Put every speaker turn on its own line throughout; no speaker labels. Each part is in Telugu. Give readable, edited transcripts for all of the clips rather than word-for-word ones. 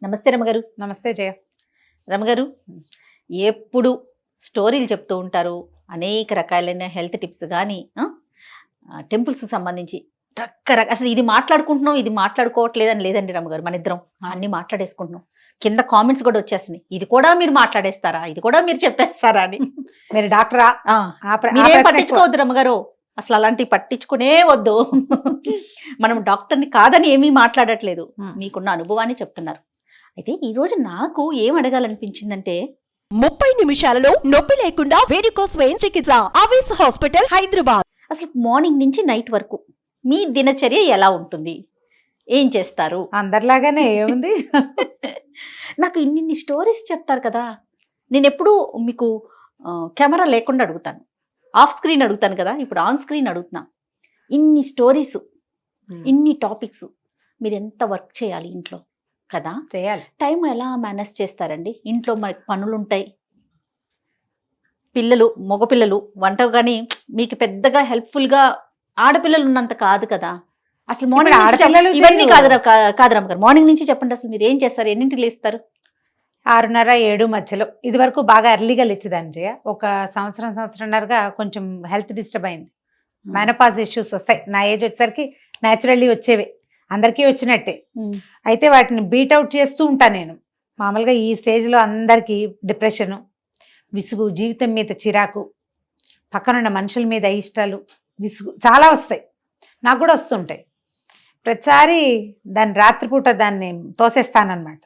నమస్తే రమగారు.
నమస్తే జయ.
రమగారు, ఎప్పుడు స్టోరీలు చెప్తూ ఉంటారు. అనేక రకాలైన హెల్త్ టిప్స్ కానీ టెంపుల్స్కి సంబంధించి అసలు ఇది మాట్లాడుకుంటున్నాం, ఇది మాట్లాడుకోవట్లేదని లేదండి రమగారు. మన ఇద్దరం అన్ని మాట్లాడేసుకుంటున్నాం. కింద కామెంట్స్ కూడా వచ్చేస్తున్నాయి, ఇది కూడా మీరు మాట్లాడేస్తారా, ఇది కూడా మీరు చెప్పేస్తారా అని.
మీరు డాక్టరా?
మీరేం పట్టించుకోవద్దు రమగారు, అసలు అలాంటివి పట్టించుకునే వద్దు. మనం డాక్టర్ని కాదని ఏమీ మాట్లాడట్లేదు, మీకున్న అనుభవాన్ని చెప్తున్నారు. అయితే ఈరోజు నాకు ఏం అడగాలనిపించిందంటే,
30 నిమిషాలలో నొప్పి లేకుండా వేడికోస్ వెయిన్ చికిత్స ఆవేశ హాస్పిటల్ హైదరాబాద్.
అసలు మార్నింగ్ నుంచి నైట్ వరకు మీ దినచర్య ఎలా ఉంటుంది, ఏం చేస్తారు?
అందరిలాగానే ఏముంది.
నాకు ఇన్ని స్టోరీస్ చెప్తారు కదా, నేను ఎప్పుడూ మీకు కెమెరా లేకుండా అడుగుతాను, ఆఫ్ స్క్రీన్ అడుగుతాను కదా, ఇప్పుడు ఆన్ స్క్రీన్ అడుగుతున్నా. ఇన్ని స్టోరీస్, ఇన్ని టాపిక్స్, మీరు ఎంత వర్క్ చేయాలి ఇంట్లో కదా,
చేయాలి.
టైం ఎలా మేనేజ్ చేస్తారండి? ఇంట్లో మనకి పనులు ఉంటాయి, పిల్లలు, మగపిల్లలు, వంట కానీ మీకు పెద్దగా హెల్ప్ఫుల్గా ఆడపిల్లలు ఉన్నంత కాదు కదా. అసలు మార్నింగ్
ఆడపిల్లలు
ఇవన్నీ కాదు రమ్మ గారు, మార్నింగ్ నుంచి చెప్పండి, అసలు మీరు ఏం చేస్తారు, ఎన్నింటికి లేస్తారు?
6:30, 7 మధ్యలో. ఇది వరకు బాగా ఎర్లీగా లేచేదాన్ని జయ. ఒక సంవత్సరంన్నరగా కొంచెం హెల్త్ డిస్టర్బ్ అయింది. మెనోపాజ్ ఇష్యూస్ వస్తాయి నా ఏజ్ వచ్చేసరికి, న్యాచురల్లీ వచ్చేవి, అందరికీ వచ్చినట్టే. అయితే వాటిని బీట్అవుట్ చేస్తూ ఉంటాను నేను. మామూలుగా ఈ స్టేజ్లో అందరికీ డిప్రెషను, విసుగు, జీవితం మీద చిరాకు, పక్కనున్న మనుషుల మీద ఇష్టాలు, విసుగు చాలా వస్తాయి. నాకు కూడా వస్తుంటాయి. ప్రతిసారి దాన్ని రాత్రిపూట దాన్ని తోసేస్తానన్నమాట.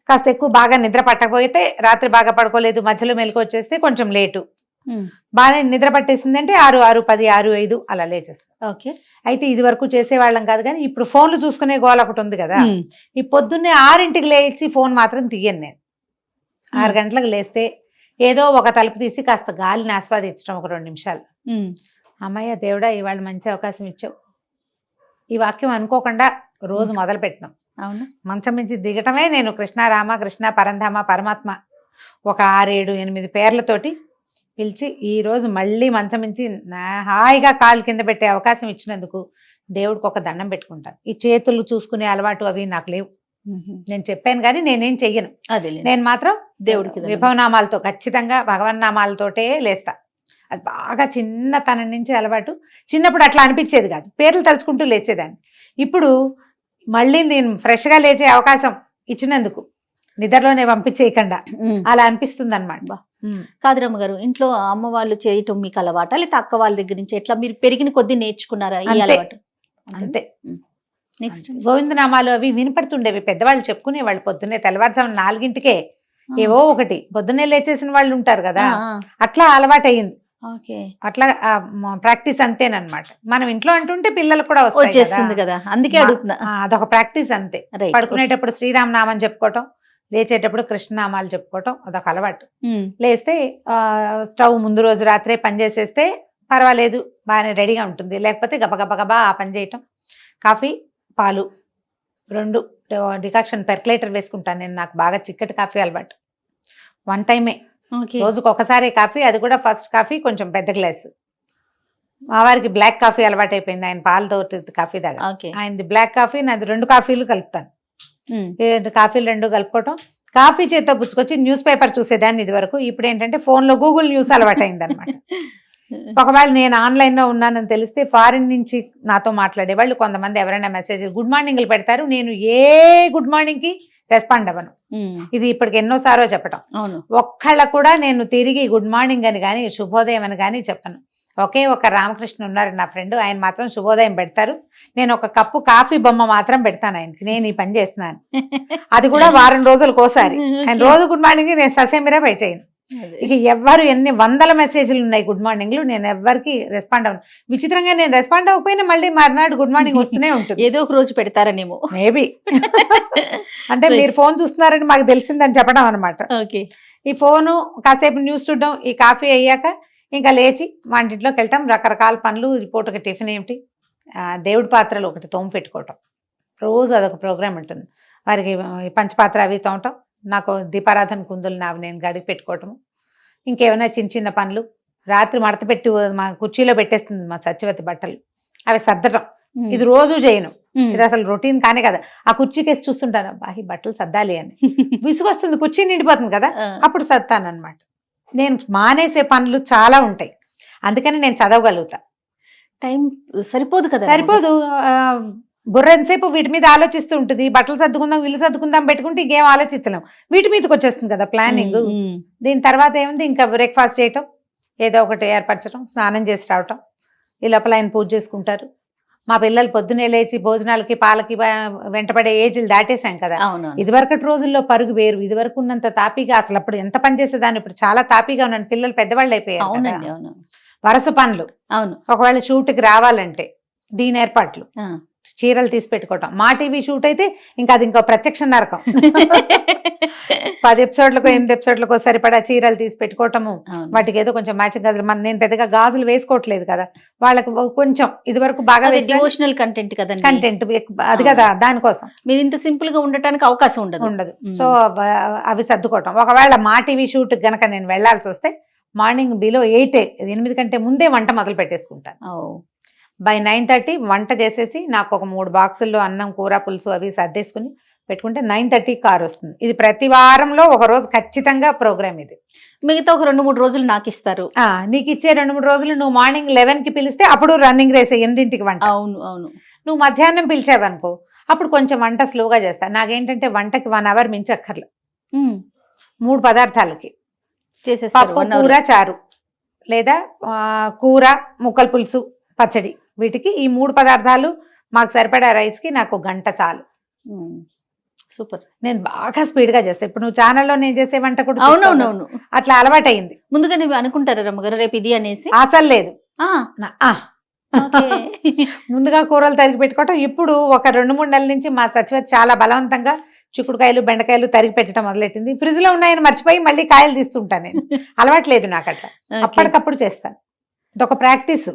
కాస్త ఎక్కువ బాగా నిద్ర పట్టకపోతే, రాత్రి బాగా పడుకోలేదు, మధ్యలో మెలకు వచ్చేస్తే కొంచెం లేటు, బాగా నిద్ర పట్టేసిందంటే 6, 10, 6, 5 అలా లేచేస్తాం.
ఓకే.
అయితే ఇది వరకు చేసేవాళ్ళం కాదు, కానీ ఇప్పుడు ఫోన్లు చూసుకునే గోల ఒకటి ఉంది కదా. ఈ పొద్దున్నే 6ంటికి లేచి ఫోన్ మాత్రం తీయను నేను. 6 గంటలకు లేస్తే ఏదో ఒక తలుపు తీసి కాస్త గాలిని ఆస్వాదించడం ఒక 2 నిమిషాలు. అమ్మయ్య దేవుడా, ఇవాళ మంచి అవకాశం ఇచ్చావు. ఈ వాక్యం అనుకోకుండా రోజు మొదలు పెట్టినాం.
అవును,
మంచం నుంచి దిగటమే నేను కృష్ణ, రామ, కృష్ణ, పరంధామ, పరమాత్మ ఒక 6, 7, 8 పేర్లతోటి పిలిచి ఈరోజు మళ్ళీ మంచం నుంచి హాయిగా కాళ్ళు కింద పెట్టే అవకాశం ఇచ్చినందుకు దేవుడికి ఒక దండం పెట్టుకుంటాను. ఈ చేతులు చూసుకునే అలవాటు అవి నాకు లేవు. నేను చెప్పాను కానీ నేనేం చెయ్యను.
అదే,
నేను మాత్రం
దేవుడికి
విభవనామాలతో, ఖచ్చితంగా భగవన్నామాలతోటే లేస్తా. అది బాగా చిన్నతనం నుంచి అలవాటు. చిన్నప్పుడు అట్లా అనిపించేది కాదు, పేర్లు తలుచుకుంటూ లేచేదాన్ని. ఇప్పుడు మళ్ళీ నేను ఫ్రెష్గా లేచే అవకాశం ఇచ్చినందుకు, నిద్రలోనే పంపించేయకుండా అలా అనిపిస్తుంది అనమాట.
కాదురమ్మ గారు, ఇంట్లో అమ్మ వాళ్ళు చేయటం మీకు అలవాటా, లేకపోతే అక్క వాళ్ళ దగ్గర నుంచి ఎట్లా మీరు పెరిగిన కొద్దీ నేర్చుకున్నారా ఈ అలవాటు?
అంతే.
నెక్స్ట్
గోవిందనామాలు అవి వినపడుతుండేవి, పెద్దవాళ్ళు చెప్పుకునేవాళ్ళు. పొద్దున్నే తెల్లవారుజామున 4ంటికే ఏవో ఒకటి, పొద్దున్నే లేచేసిన వాళ్ళు ఉంటారు కదా, అట్లా అలవాటు అయ్యింది. అట్లా ప్రాక్టీస్ అంతేనమాట. మనం ఇంట్లో అంటుంటే పిల్లలకు కూడా
వచ్చేస్తుంది కదా, అందుకే అడుగుతున్నా.
అదొక ప్రాక్టీస్ అంతే. పడుకునేటప్పుడు శ్రీరామ నామం చెప్పుకోవటం, లేచేటప్పుడు కృష్ణనామాలు చెప్పుకోవటం అదొక అలవాటు. లేస్తే స్టవ్ ముందు రోజు రాత్రే పని చేసేస్తే పర్వాలేదు, బాగానే రెడీగా ఉంటుంది. లేకపోతే గబగబా ఆ పని చేయటం. కాఫీ, పాలు 2 డికాక్షన్ పెర్కులేటర్ వేసుకుంటాను నేను. నాకు బాగా చిక్కటి కాఫీ అలవాటు. 1 టైమే, రోజుకు ఒకసారి కాఫీ, అది కూడా ఫస్ట్ కాఫీ కొంచెం పెద్ద గ్లాసు. మా వారికి బ్లాక్ కాఫీ అలవాటు అయిపోయింది, ఆయన పాలతో కాఫీ దాకా. ఆయనది బ్లాక్ కాఫీ, నాది 2 కాఫీలు కలుపుతాను. 2 కాఫీలు 2 కలుపుకోవటం. కాఫీ చేతితో పుచ్చుకొచ్చి న్యూస్ పేపర్ చూసేదాన్ని ఇది వరకు. ఇప్పుడు ఏంటంటే ఫోన్లో గూగుల్ న్యూస్ అలవాటు అయింది అనమాట. ఒకవేళ నేను ఆన్లైన్లో ఉన్నానని తెలిస్తే ఫారిన్ నుంచి నాతో మాట్లాడేవాళ్ళు కొంతమంది ఎవరైనా మెసేజ్ గుడ్ మార్నింగ్లు పెడతారు. నేను ఏ గుడ్ మార్నింగ్కి రెస్పాండ్ అవ్వను. ఇది ఇప్పటికి ఎన్నోసారో చెప్పటం. ఒక్కళ్ళ కూడా నేను తిరిగి గుడ్ మార్నింగ్ అని కానీ శుభోదయం అని కానీ చెప్పను. ఒకే ఒక రామకృష్ణ ఉన్నారు నా ఫ్రెండ్, ఆయన మాత్రం శుభోదయం పెడతారు. నేను ఒక కప్పు కాఫీ బొమ్మ మాత్రం పెడతాను ఆయనకి, నేను ఈ పని చేస్తున్నాను. అది కూడా వారం రోజులకు ఒకసారి. ఆయన రోజు గుడ్ మార్నింగ్ నేను ససేమిరా పెట్టేయను. ఇక ఎవ్వరు ఎన్ని వందల మెసేజ్లు ఉన్నాయి గుడ్ మార్నింగ్లు, నేను ఎవ్వరికి రెస్పాండ్ అవ్వను. విచిత్రంగా నేను రెస్పాండ్ అవ్వకపోయినా మళ్ళీ మర్నాడు గుడ్ మార్నింగ్ వస్తూనే ఉంటుంది.
ఏదో ఒక రోజు పెడతారనేమో,
మేబీ. అంటే మీరు ఫోన్ చూస్తున్నారని మాకు తెలిసిందని చెప్పడం అనమాట. ఈ ఫోను, కాసేపు న్యూస్ చూడడం, ఈ కాఫీ అయ్యాక ఇంకా లేచి వంటింట్లోకి వెళ్ళటం, రకరకాల పనులు. పూటకి టిఫిన్ ఏమిటి, దేవుడి పాత్రలు ఒకటి తోము పెట్టుకోవటం. రోజు అదొక ప్రోగ్రామ్ ఉంటుంది. వారికి పంచపాత్ర అవి తోమటం, నాకు దీపారాధన కుందులు నావి నేను గడికి పెట్టుకోవటము. ఇంకేమైనా చిన్న చిన్న పనులు. రాత్రి మడత పెట్టి మా కుర్చీలో పెట్టేస్తుంది మా సత్యవతి బట్టలు, అవి సర్దటం. ఇది రోజు చేయను, ఇది అసలు రొటీన్ కానే కదా. ఆ కుర్చీకేసి చూస్తుంటాను, అబ్బా ఈ బట్టలు సర్దాలి అని. విసుగొస్తుంది, కుర్చీ నిండిపోతుంది కదా, అప్పుడు సర్తాను అనమాట. నేను మానేసే పనులు చాలా ఉంటాయి, అందుకని నేను చదవగలుగుతా.
టైం సరిపోదు కదా.
సరిపోదు, బుర్ర ఎంతసేపు వీటి మీద ఆలోచిస్తూ ఉంటుంది. బట్టలు సర్దుకుందాం, ఇల్లు సర్దుకుందాం పెట్టుకుంటే ఇంకేం ఆలోచించలేం, వీటి మీదకి వచ్చేస్తుంది కదా ప్లానింగ్. దీని తర్వాత ఏముంది, ఇంకా బ్రేక్ఫాస్ట్ చేయటం, ఏదో ఒకటి ఏర్పరచడం, స్నానం చేసి రావటం, ఈ లోపల ఆయన పూజ చేసుకుంటారు. మా పిల్లలు పొద్దునే లేచి భోజనాలకి పాలకి వెంటపడే ఏజ్లు దాటేశాం కదా. ఇదివరకటి రోజుల్లో పరుగు వేరు, ఇదివరకు ఉన్నంత తాపీగా అసలు అప్పుడు ఎంత పని చేసేదాన్ని, ఇప్పుడు చాలా తాపీగా ఉన్నాను. పిల్లలు పెద్దవాళ్ళు అయిపోయారు, వరుస పనులు.
అవును, ఒకవేళ
షూట్కి రావాలంటే దీని ఏర్పాట్లు, చీరలు తీసి పెట్టుకోవటం. మా టీవీ షూట్ అయితే ఇంకా అది ఇంకో ప్రత్యక్ష నరకం. 10 ఎపిసోడ్లకు 8 ఎపిసోడ్లకు సరిపడా చీరలు తీసి పెట్టుకోవటము, వాటికి ఏదో కొంచెం మ్యాచింగ్ గాజులు. నేను పెద్దగా గాజులు వేసుకోవట్లేదు కదా, వాళ్ళకి కొంచెం ఇది వరకు బాగా
డివోషనల్ కంటెంట్ కదా,
కంటెంట్ అది కదా, దానికోసం
మీరు ఇంత సింపుల్ గా ఉండటానికి అవకాశం ఉండదు.
సో అవి సర్దుకోవటం. ఒకవేళ మా టీవీ షూట్ గనక నేను వెళ్లాల్సి వస్తే మార్నింగ్ బిలో 8 కంటే ముందే వంట మొదలు పెట్టేసుకుంటాను. బై 9:30 వంట చేసేసి నాకు ఒక 3 బాక్సుల్లో అన్నం, కూర, పులుసు అవి సర్దేసుకుని పెట్టుకుంటే 9:30 కార్ వస్తుంది. ఇది ప్రతి వారంలో ఒక రోజు ఖచ్చితంగా ప్రోగ్రామ్. ఇది
మిగతా ఒక 2-3 రోజులు నాకు ఇస్తారు.
నీకు ఇచ్చే 2-3 రోజులు నువ్వు మార్నింగ్ 11కి పిలిస్తే అప్పుడు రన్నింగ్ రేస్ 8ంటికి వంట.
అవును.
నువ్వు మధ్యాహ్నం పిలిచావనుకో అప్పుడు కొంచెం వంట స్లోగా చేస్తాను. నాకేంటంటే వంటకి 1 అవర్ మించి అక్కర్లే. 3 పదార్థాలకి పప్పు, కూర, చారు, లేదా కూర, ముక్కల పులుసు, పచ్చడి, వీటికి ఈ 3 పదార్థాలు మాకు సరిపడా రైస్కి నాకు 1 గంట చాలు.
సూపర్.
నేను బాగా స్పీడ్గా చేస్తాను. ఇప్పుడు నువ్వు ఛానల్లో నేను చేసే వంట కూడా
అవునవునవును
అట్లా అలవాటైంది.
ముందుగా నువ్వు అనుకుంటారా రమ్మగారు రేపు ఇది అనేసి?
అసలు లేదు, ముందుగా కూరలు తరిగి పెట్టుకోవటం. ఇప్పుడు ఒక 2-3 నెలల నుంచి మా సచివతి చాలా బలవంతంగా చిక్కుడుకాయలు, బెండకాయలు తరిగి పెట్టడం మొదలెట్టింది. ఫ్రిడ్జ్ లో ఉన్నాయని మర్చిపోయి మళ్ళీ కాయలు తీస్తుంటాను. నేను అలవాట్లేదు నాకు అట్లా, అప్పటికప్పుడు చేస్తాను. ఇదొక ప్రాక్టీస్.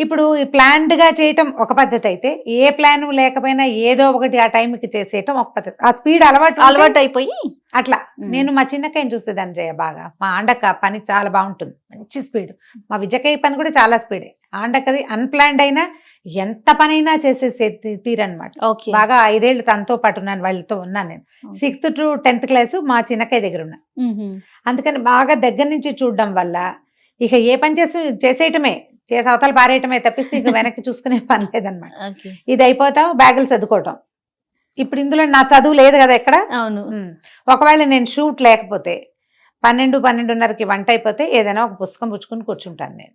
ఇప్పుడు ఈ ప్లాన్డ్ గా చేయటం ఒక పద్ధతి అయితే, ఏ ప్లాన్ లేకపోయినా ఏదో ఒకటి ఆ టైంకి చేసేయటం ఒక పద్ధతి. ఆ స్పీడ్ అలవాటు అయిపోయి అట్లా. నేను మా చిన్నకాయని చూసేదాన్ని జయ బాగా. మా ఆండక్క పని చాలా బాగుంటుంది, మంచి స్పీడ్. మా విజయకాయ పని కూడా చాలా స్పీడే. ఆండక్కది అన్ప్లాన్డ్ అయినా ఎంత పనైనా చేసేసే తీరనమాట. బాగా 5 ఏళ్ళు తనతో పాటు ఉన్నాను, వాళ్ళతో ఉన్నాను నేను. 6th to 10th క్లాసు మా చిన్నకాయ దగ్గర ఉన్నా. అందుకని బాగా దగ్గర నుంచి చూడడం వల్ల ఇక ఏ పని చేసేయటమే, చేసి అవతల పారేయటమే తప్పిస్తే ఇక వెనక్కి చూసుకునే పని లేదనమాట. ఇది అయిపోతాం, బ్యాగులు చదువుకోవటం. ఇప్పుడు ఇందులో నా చదువు లేదు కదా ఎక్కడ.
అవును.
ఒకవేళ నేను షూట్ లేకపోతే 12-12:30కి వంట అయిపోతే ఏదైనా ఒక పుస్తకం పుచ్చుకుని కూర్చుంటాను నేను.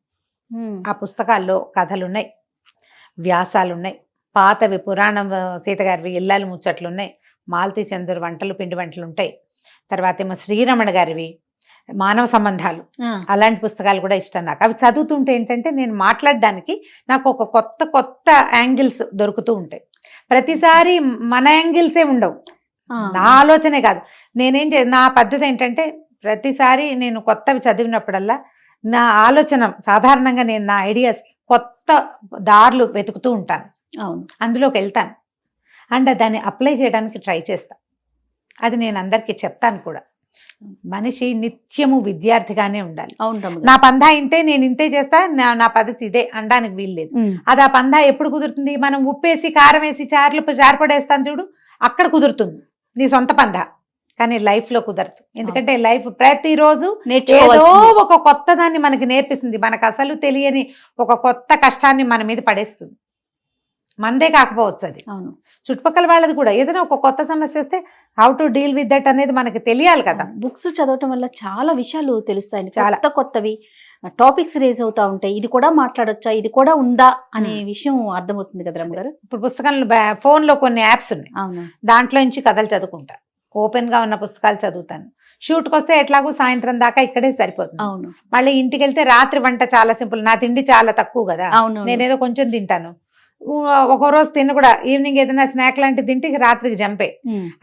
ఆ పుస్తకాల్లో కథలున్నాయి, వ్యాసాలున్నాయి, పాతవి పురాణం, సీతగారివి ఇల్లాలు ముచ్చట్లున్నాయి, మాలతీ చంద్ర వంటలు, పిండి వంటలు ఉంటాయి. తర్వాత ఏమో శ్రీరమణ గారివి మానవ సంబంధాలు, అలాంటి పుస్తకాలు కూడా ఇష్టం నాకు. అవి చదువుతుంటే ఏంటంటే నేను మాట్లాడడానికి నాకు ఒక కొత్త యాంగిల్స్ దొరుకుతూ ఉంటాయి. ప్రతిసారి మన యాంగిల్సే ఉండవు, నా ఆలోచనే కాదు. నా పద్ధతి ఏంటంటే ప్రతిసారి నేను కొత్తవి చదివినప్పుడల్లా నా ఆలోచన సాధారణంగా నేను నా ఐడియాస్ కొత్త దారులు వెతుకుతూ ఉంటాను. అందులోకి వెళ్తాను అండ్ దాన్ని అప్లై చేయడానికి ట్రై చేస్తాను. అది నేను అందరికీ చెప్తాను కూడా. మనిషి నిత్యము విద్యార్థిగానే ఉండాలి. నా పందా ఇంతే, నేను ఇంతే చేస్తా, నా పద్ధతి ఇదే అనడానికి వీల్లేదు. అది ఆ పందా ఎప్పుడు కుదురుతుంది? మనం ఉప్పేసి కారం వేసి చారపడేస్తాను చూడు, అక్కడ కుదురుతుంది నీ సొంత పందా. కానీ లైఫ్ లో కుదరదు. ఎందుకంటే లైఫ్ ప్రతిరోజు ఏదో ఒక కొత్త దాన్ని మనకి నేర్పిస్తుంది. మనకు అసలు తెలియని ఒక కొత్త కష్టాన్ని మన మీద పడేస్తుంది. మందే కాకపోవచ్చు అది, చుట్టుపక్కల వాళ్ళది కూడా. ఏదైనా ఒక కొత్త సమస్య వస్తే how to deal with that అనేది మనకి తెలియాలి కదా.
బుక్స్ చదవటం వల్ల చాలా విషయాలు తెలుస్తాయి, చాలా కొత్తవి టాపిక్స్ రేజ్ అవుతా ఉంటాయి. ఇది కూడా మాట్లాడొచ్చా, ఇది కూడా ఉందా అనే విషయం అర్థమవుతుంది కదా రమ్మగారు.
ఇప్పుడు పుస్తకాలు ఫోన్ లో కొన్ని యాప్స్ ఉన్నాయి, దాంట్లో నుంచి కథలు చదువుకుంటా. ఓపెన్ గా ఉన్న పుస్తకాలు చదువుతాను. షూట్కి వస్తే ఎట్లాగో సాయంత్రం దాకా ఇక్కడే సరిపోతుంది.
అవును.
మళ్ళీ ఇంటికి వెళ్తే రాత్రి వంట చాలా సింపుల్. నా తిండి చాలా తక్కువ కదా, నేనేదో కొంచెం తింటాను. ఒక రోజు తిన్న కూడా ఈవినింగ్ ఏదైనా స్నాక్ లాంటివి తింటే రాత్రికి జంపే.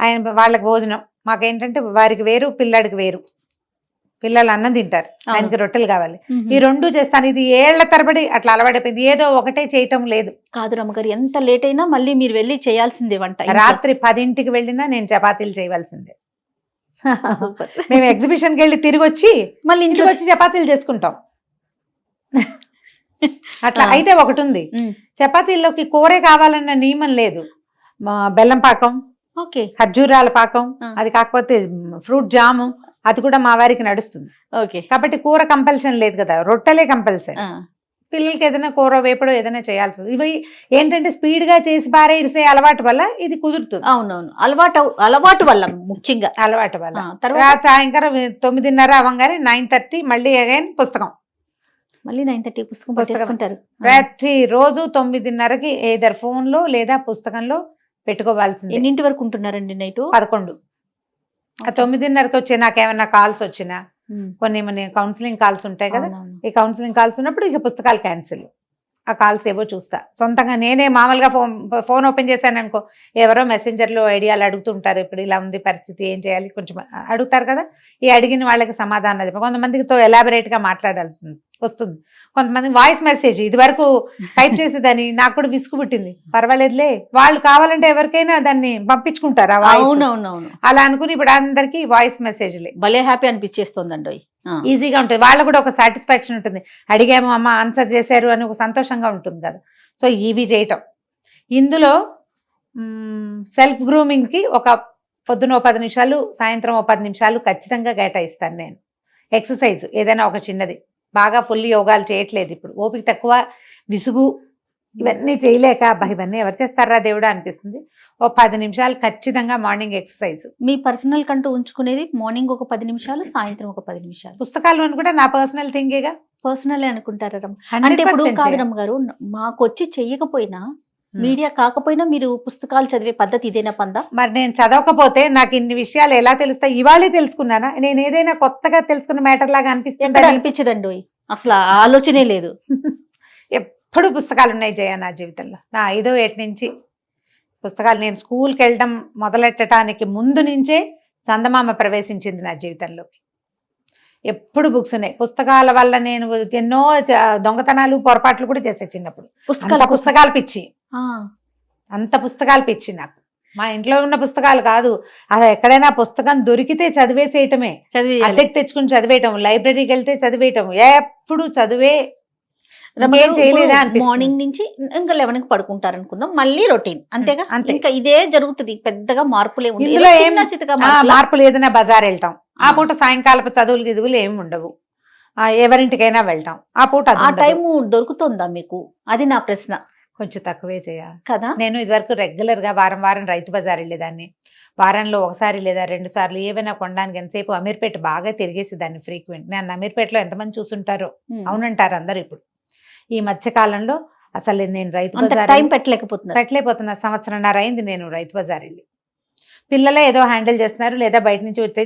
ఆయన వాళ్ళకి భోజనం, మాకేంటంటే వారికి వేరు, పిల్లాడికి వేరు. పిల్లలు అన్నం తింటారు, ఆయనకి రొట్టెలు కావాలి. ఈ 2 చేస్తాను. ఇది ఏళ్ల తరబడి అట్లా అలవాటైపోయింది. ఏదో ఒకటే చేయటం లేదు.
కాదు రమ్మగారు, ఎంత లేట్ అయినా మళ్ళీ మీరు వెళ్ళి చేయాల్సిందే వంట.
రాత్రి 10ంటికి వెళ్ళినా నేను చపాతీలు చేయవలసిందే. మేము ఎగ్జిబిషన్కి వెళ్ళి తిరిగి వచ్చి మళ్ళీ ఇంటికి వచ్చి చపాతీలు చేసుకుంటాం. అట్లా అయితే ఒకటి ఉంది.
ఉమ్.
చపాతీల్లోకి కూరే కావాలన్న నియమం లేదు. బెల్లం పాకం,
ఓకే.
ఖర్జూరాల పాకం,
ఆ.
అది కాకపోతే ఫ్రూట్ జాము, అది కూడా మా వారికి నడుస్తుంది.
ఓకే.
కాబట్టి కూర కంపల్షన్ లేదు కదా, రొట్టెలే కంపల్సరీ.
ఆ.
పిల్లలకి ఏదైనా కూర వేపడో ఏదైనా చేయాల్సి వస్తుంది. ఇవి ఏంటంటే స్పీడ్ గా చేసి పారేసే అలవాటు వల్ల ఇది కుదురుతుంది.
అవునవును, అలవాటు వల్ల ముఖ్యంగా.
అలవాటు వల్ల
తర్వాత
సాయంకాలం 9:30 అవ్వగానే 9:30 మళ్ళీ అగైన్ పుస్తకం.
మళ్ళీ 9:30 పుస్తకం
పుస్తకం.
పట్టేసుకుంటారు.
ప్రతి రోజు 9:30కి ఏదర్ ఫోన్ లో లేదా పుస్తకంలో పెట్టుకోవాల్సింది.
ఎన్నింటి వరకు ఉంటున్నారండి నైట్?
11. ఆ 9:30కి వచ్చి నాకేమన్నా కాల్స్ వచ్చినా, కొన్ని మన కౌన్సిలింగ్ కాల్స్ ఉంటాయి కదా, ఈ కౌన్సిలింగ్ కాల్స్ ఉన్నప్పుడు ఇక పుస్తకాలు క్యాన్సిల్. ఆ కాల్స్ ఏవో చూస్తా సొంతంగా నేనే. మామూలుగా ఫోన్ ఓపెన్ చేశాను అనుకో, ఎవరో మెసెంజర్లో ఐడియాలు అడుగుతుంటారు, ఇప్పుడు ఇలా ఉంది పరిస్థితి ఏం చేయాలి కొంచెం అడుగుతారు కదా, ఈ అడిగిన వాళ్ళకి సమాధానం చెప్పి కొంతమందితో ఎలాబరేట్ గా మాట్లాడాల్సింది వస్తుంది. కొంతమంది వాయిస్ మెసేజ్ ఇది వరకు టైప్ చేసేదాన్ని, నాకు కూడా విసుగు పుట్టింది. పర్వాలేదులే, వాళ్ళు కావాలంటే ఎవరికైనా దాన్ని పంపించుకుంటారు.
అవునవునవును,
అలా అనుకుని ఇప్పుడు అందరికి వాయిస్ మెసేజ్లే.
భలే హ్యాపీ అనిపించేస్తుందండి.
ఈజీగా ఉంటుంది, వాళ్ళకు కూడా ఒక సాటిస్ఫాక్షన్ ఉంటుంది. అడిగాము అమ్మ ఆన్సర్ చేశారు అని ఒక సంతోషంగా ఉంటుంది కదా. సో ఇవి చేయటం. ఇందులో సెల్ఫ్ గ్రూమింగ్ కి ఒక పొద్దున 10 నిమిషాలు, సాయంత్రం 10 నిమిషాలు ఖచ్చితంగా కేటాయిస్తాను నేను. ఎక్సర్సైజ్ ఏదైనా ఒక చిన్నది. బాగా ఫుల్ యోగాలు చేయట్లేదు ఇప్పుడు, ఓపిక తక్కువ, విసుగు, ఇవన్నీ చేయలేక ఇవన్నీ ఎవరు చేస్తారా దేవుడా అనిపిస్తుంది. 10 నిమిషాలు ఖచ్చితంగా మార్నింగ్ ఎక్సర్సైజ్.
మీ పర్సనల్ కంటూ ఉంచుకునేది మార్నింగ్ ఒక 10 నిమిషాలు, సాయంత్రం ఒక 10 నిమిషాలు.
పుస్తకాలు కూడా నా పర్సనల్ థింగేగా.
పర్సనల్ అనుకుంటారా రమ్మ? అంటే ఇప్పుడు కాదు రమ్మ గారు, మాకు వచ్చి చెయ్యకపోయినా, మీడియా కాకపోయినా మీరు పుస్తకాలు చదివే పద్ధతి ఇదేనా పందా?
మరి నేను చదవకపోతే నాకు ఇన్ని విషయాలు ఎలా తెలుస్తాయి? ఇవాళే తెలుసుకున్నానా? నేను ఏదైనా కొత్తగా తెలుసుకున్న మ్యాటర్ లాగా అనిపిస్తుంది?
అనిపించదండి, అసలు ఆలోచనే లేదు.
ఎప్పుడు పుస్తకాలు ఉన్నాయి జయ నా జీవితంలో. నా 5వ ఏట నుంచి పుస్తకాలు. నేను స్కూల్కి వెళ్ళడం మొదలెట్టడానికి ముందు నుంచే చందమామ ప్రవేశించింది నా జీవితంలోకి. ఎప్పుడు బుక్స్ ఉన్నాయి. పుస్తకాల వల్ల నేను ఎన్నో దొంగతనాలు, పొరపాట్లు కూడా చేసే చిన్నప్పుడు. పుస్తకాలు పిచ్చి, అంత పుస్తకాలు పిచ్చి నాకు. మా ఇంట్లో ఉన్న పుస్తకాలు కాదు, అది ఎక్కడైనా పుస్తకం దొరికితే చదివేసేయటమే, అద్దెకి తెచ్చుకుని చదివేయటం, లైబ్రరీకి వెళ్తే చదివేయటం, ఎప్పుడు చదివే. చేయలేదా?
మార్నింగ్ నుంచి ఇంకా 11కి పడుకుంటారు అనుకుందాం, మళ్ళీ రొటీన్ అంతేగా. ఇంకా ఇదే జరుగుతుంది, పెద్దగా మార్పులే
ఇందులో మార్పులు ఏదైనా బజార్ వెళ్ళటం, ఆ పూట సాయంకాలపు చదువులు గిదువులు ఏమి ఉండవు, ఎవరింటికైనా వెళ్తాం, ఆ పూట
ఆ టైము దొరుకుతుందా మీకు? అది నా ప్రశ్న.
కొంచెం తక్కువే చేయాలి
కదా.
నేను ఇదివరకు రెగ్యులర్ గా వారం రైతు బజార్ వెళ్ళేదాన్ని. వారంలో ఒకసారి లేదా 2 సార్లు ఏవైనా కొనడానికి. ఎంతసేపు అమీర్పేట బాగా తిరిగేసేదాన్ని ఫ్రీక్వెంట్. నేను అమీర్పేటలో ఎంతమంది చూసుంటారో, అవునంటారు అందరు. ఇప్పుడు ఈ మధ్య కాలంలో అసలు నేను రైతు బజార్
టైం పెట్టలేకపోతున్నా.
సంవత్సరంన్నర అయింది నేను రైతు బజార్ వెళ్ళి. పిల్లలే ఏదో హ్యాండిల్ చేస్తున్నారు, లేదా బయట నుంచి వచ్చే.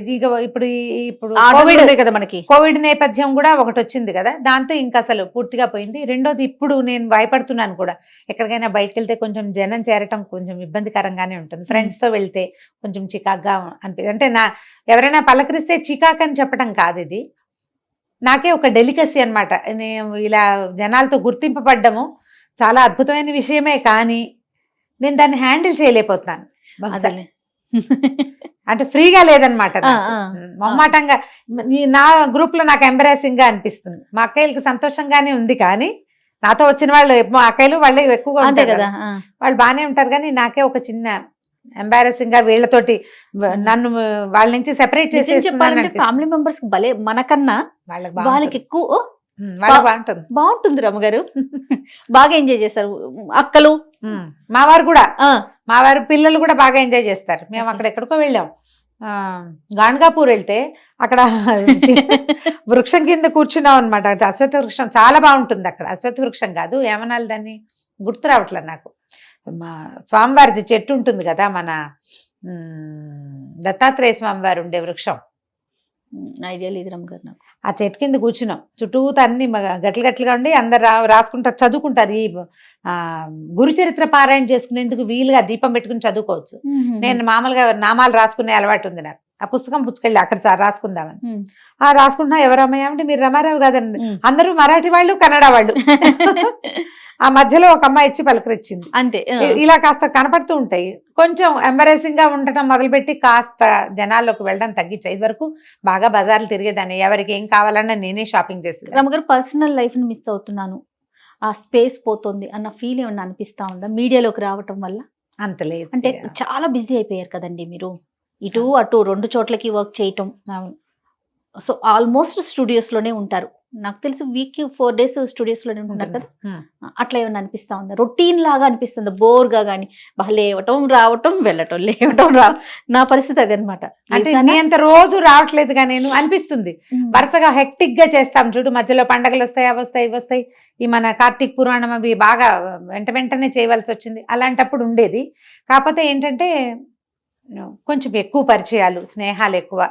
ఇప్పుడు
కదా మనకి
కోవిడ్ నేపథ్యం కూడా ఒకటి వచ్చింది కదా, దాంతో ఇంకా అసలు పూర్తిగా పోయింది. రెండోది, ఇప్పుడు నేను భయపడుతున్నాను కూడా. ఎక్కడికైనా బయటకు వెళ్తే కొంచెం జనం చేరటం కొంచెం ఇబ్బందికరంగానే ఉంటుంది. ఫ్రెండ్స్ తో వెళ్తే కొంచెం చికాక్గా అనిపిస్తుంది. అంటే ఎవరైనా పలకరిస్తే చికాక్ అని చెప్పడం కాదు, ఇది నాకే ఒక డెలికసీ అనమాట. నేను ఇలా జనాలతో గుర్తింపబడ్డము చాలా అద్భుతమైన విషయమే, కానీ నేను దాన్ని హ్యాండిల్ చేయలేకపోతున్నాను. అంటే ఫ్రీగా లేదనమాట, మొహమాటంగా. నా గ్రూప్ లో నాకు ఎంబరాసింగ్ గా అనిపిస్తుంది. మా అక్కయ్యలకి సంతోషంగానే ఉంది, కానీ నాతో వచ్చిన వాళ్ళు మా అక్కయ్యలు వాళ్ళే ఎక్కువగా ఉంటారు కదా, వాళ్ళు బాగానే ఉంటారు, కానీ నాకే ఒక చిన్న ఎంబారసింగ్ గా వీళ్ళతోటి నన్ను వాళ్ళ నుంచి సెపరేట్ చేసి.
ఫ్యామిలీ మెంబర్స్ భలే మనకన్నా వాళ్ళకి ఎక్కువ బాగుంటుంది రమ్మగారు. బాగా ఎంజాయ్ చేస్తారు అక్కలు.
మా వారు కూడా, మా వారి పిల్లలు కూడా బాగా ఎంజాయ్ చేస్తారు. మేము అక్కడ ఎక్కడికో వెళ్ళాం, గాన్గాపూర్ వెళ్తే అక్కడ వృక్షం కింద కూర్చున్నాం అనమాట. అశ్వత్థ వృక్షం చాలా బాగుంటుంది అక్కడ. అశ్వత్థ వృక్షం కాదు, ఏమనాలి దాన్ని, గుర్తు రావట్లేదు నాకు. మా స్వామివారిది చెట్టు ఉంటుంది కదా, మన దత్తాత్రేయ స్వామివారు ఉండే వృక్షం.
ఐడియా లేదు రమ్మగారు నాకు.
ఆ చెట్టు కింద కూర్చున్నాం, చుట్టూతా అన్ని గట్లు గట్లుగా ఉండి అందరు రాసుకుంటారు, చదువుకుంటారు. ఈ గురు చరిత్ర పారాయణ చేసుకునేందుకు వీలుగా దీపం పెట్టుకుని చదువుకోవచ్చు. నేను మామూలుగా నామాలు రాసుకునే అలవాటు ఉంది నాకు. ఆ పుస్తకం పుచ్చుకెళ్ళి అక్కడ రాసుకుందామని రాసుకుంటున్నా. ఎవరు అమ్మాయి అంటే మీరు రమారావు కాదండి. అందరూ మరాఠీ వాళ్ళు, కన్నడ వాళ్ళు. ఆ మధ్యలో ఒక అమ్మాయి ఇచ్చి పలకరించింది అంతే. ఇలా కాస్త కనపడుతూ ఉంటాయి. కొంచెం ఎంబరేసింగ్ గా ఉండటం మొదలుపెట్టి కాస్త జనాల్లోకి వెళ్ళడం తగ్గించాయి. ఇది వరకు బాగా బజార్లు తిరిగేదాన్ని, ఎవరికి ఏం కావాలన్నా నేనే షాపింగ్ చేసేది.
రమ్మగారు, పర్సనల్ లైఫ్ ని మిస్ అవుతున్నాను ఆ స్పేస్ పోతుంది అన్న ఫీల్ ఏమన్నా అనిపిస్తా ఉందా మీడియాలోకి రావటం వల్ల?
అంత లేదు.
అంటే చాలా బిజీ అయిపోయారు కదండి మీరు, ఇటు అటు 2 చోట్లకి వర్క్ చేయటం.
అవును.
సో ఆల్మోస్ట్ స్టూడియోస్ లోనే ఉంటారు. నాకు తెలిసి వీక్ 4 days స్టూడియోస్ లోనే ఉంటున్నారు కదా. అట్లా ఏమన్నా అనిపిస్తా ఉందా? రొటీన్ లాగా అనిపిస్తుంది బోర్గా కానీ? లేవటం రావటం వెళ్ళటం లేవటం నా పరిస్థితి అది అనమాట.
అంటే నీ అంత రోజు రావట్లేదుగా నేను అనిపిస్తుంది. వరుసగా హెక్టిక్ గా చేస్తాం చూడు, మధ్యలో పండగలు వస్తాయి, అవి వస్తాయి, ఇవి వస్తాయి. ఈ మన కార్తీక పురాణం అవి బాగా వెంటనే చేయవలసి వచ్చింది. అలాంటప్పుడు ఉండేది. కాకపోతే ఏంటంటే కొంచెం ఎక్కువ పరిచయాలు, స్నేహాలు ఎక్కువ,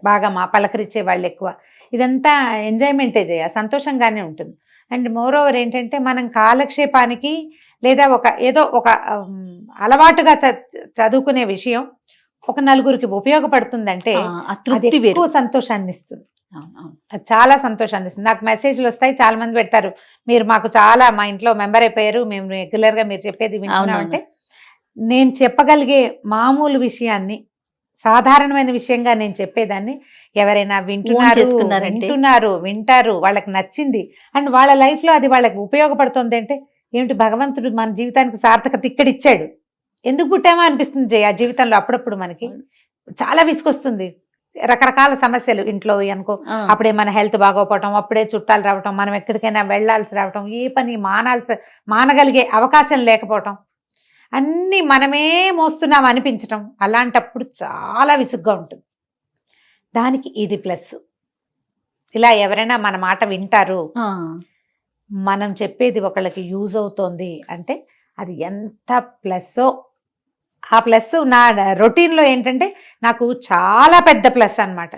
బాగా మా పలకరించే వాళ్ళు ఎక్కువ. ఇదంతా ఎంజాయ్మెంటే సంతోషంగానే ఉంటుంది. అండ్ మోర్ ఓవర్ ఏంటంటే మనం కాలక్షేపానికి లేదా ఏదో ఒక అలవాటుగా చదువుకునే విషయం ఒక నలుగురికి ఉపయోగపడుతుందంటే అది ఎక్కువ సంతోషాన్ని ఇస్తుంది. అది చాలా సంతోషాన్ని ఇస్తుంది. నాకు మెసేజ్లు వస్తాయి, చాలా మంది పెడతారు, మీరు మాకు చాలా మా ఇంట్లో మెంబర్ అయిపోయారు, మేము రెగ్యులర్ గా మీరు చెప్పేది వింటున్నామంటే. నేను చెప్పగలిగే మామూలు విషయాన్ని సాధారణమైన విషయంగా నేను చెప్పేదాన్ని ఎవరైనా వింటారు, వాళ్ళకి నచ్చింది అండ్ వాళ్ళ లైఫ్ లో అది వాళ్ళకి ఉపయోగపడుతుంది అంటే ఏమిటి, భగవంతుడు మన జీవితానికి సార్థకత ఇక్కడ ఇచ్చాడు, ఎందుకు పుట్టామా అనిపిస్తుంది ఆ జీవితంలో. అప్పుడప్పుడు మనకి చాలా విసుకొస్తుంది, రకరకాల సమస్యలు ఇంట్లో అనుకో, అప్పుడే మన హెల్త్ బాగోపోవటం, అప్పుడే చుట్టాలు రావటం, మనం ఎక్కడికైనా వెళ్లాల్సి రావటం, ఏ పని మానగలిగే అవకాశం లేకపోవటం, అన్నీ మనమే మోస్తున్నాం అనిపించటం, అలాంటప్పుడు చాలా విసుగ్గా ఉంటుంది. దానికి ఇది ప్లస్. ఇలా ఎవరైనా మన మాట వింటారు, మనం చెప్పేది ఒకళ్ళకి యూజ్ అవుతోంది అంటే అది ఎంత ప్లస్సో. ఆ ప్లస్ నా రొటీన్లో ఏంటంటే నాకు చాలా పెద్ద ప్లస్ అనమాట.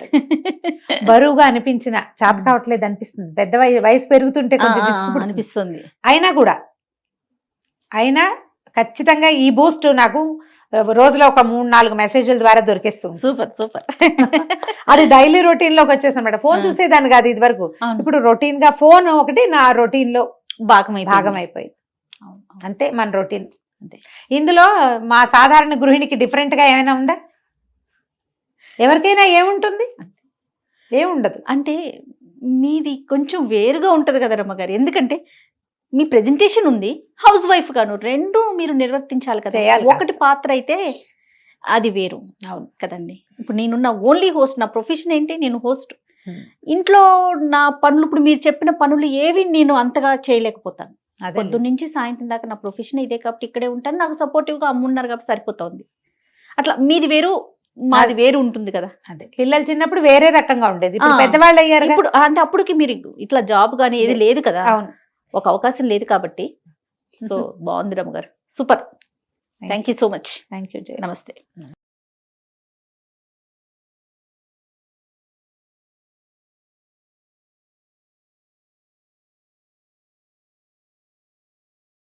బరువుగా అనిపించిన చేత కావట్లేదు అనిపిస్తుంది, పెద్ద వయసు పెరుగుతుంటే కొంచెం అనిపిస్తుంది. అయినా ఖచ్చితంగా ఈ బూస్ట్ నాకు రోజులో ఒక 3-4 మెసేజ్ల ద్వారా దొరికేస్తుంది.
సూపర్.
అది డైలీ రొటీన్ లోకి వచ్చేసి అనమాట. ఫోన్ చూసేదాన్ని కాదు ఇది వరకు, ఇప్పుడు రొటీన్ గా ఫోన్ ఒకటి నా రొటీన్ లో భాగం అయిపోయింది. అంతే మన రొటీన్. అంతే. ఇందులో మా సాధారణ గృహిణికి డిఫరెంట్ గా ఏమైనా ఉందా? ఎవరికైనా ఏముంటుంది? ఏముండదు.
అంటే మీది కొంచెం వేరుగా ఉంటది కదా రమ్మగారు, ఎందుకంటే మీ ప్రెజెంటేషన్ ఉంది, హౌస్ వైఫ్ గాను రెండు మీరు నిర్వర్తించాలి కదా. ఒకటి పాత్ర అయితే అది వేరు. అవును కదండి. ఇప్పుడు నేనున్న ఓన్లీ హోస్ట్, నా ప్రొఫెషన్ ఏంటి, నేను హోస్ట్. ఇంట్లో నా పనులు, ఇప్పుడు మీరు చెప్పిన పనులు ఏవి నేను అంతగా చేయలేకపోతాను. పొద్దున్న నుంచి సాయంత్రం దాకా నా ప్రొఫెషన్ ఇదే కాబట్టి ఇక్కడే ఉంటాను, నాకు సపోర్టివ్ గా అమ్మున్నారు కాబట్టి సరిపోతుంది. అట్లా మీది వేరు మాది వేరు ఉంటుంది కదా.
అదే పిల్లలు చిన్నప్పుడు వేరే రకంగా ఉండేది, పెద్దవాళ్ళు అయ్యారు
ఇప్పుడు. అంటే అప్పటికి మీరు ఇట్లా జాబ్ కానీ ఏది లేదు కదా. అవును, ఒక అవకాశం లేదు కాబట్టి. సో బాగుంది రమ్మ గారు, super. Thank you so much.
Thank you.
నమస్తే.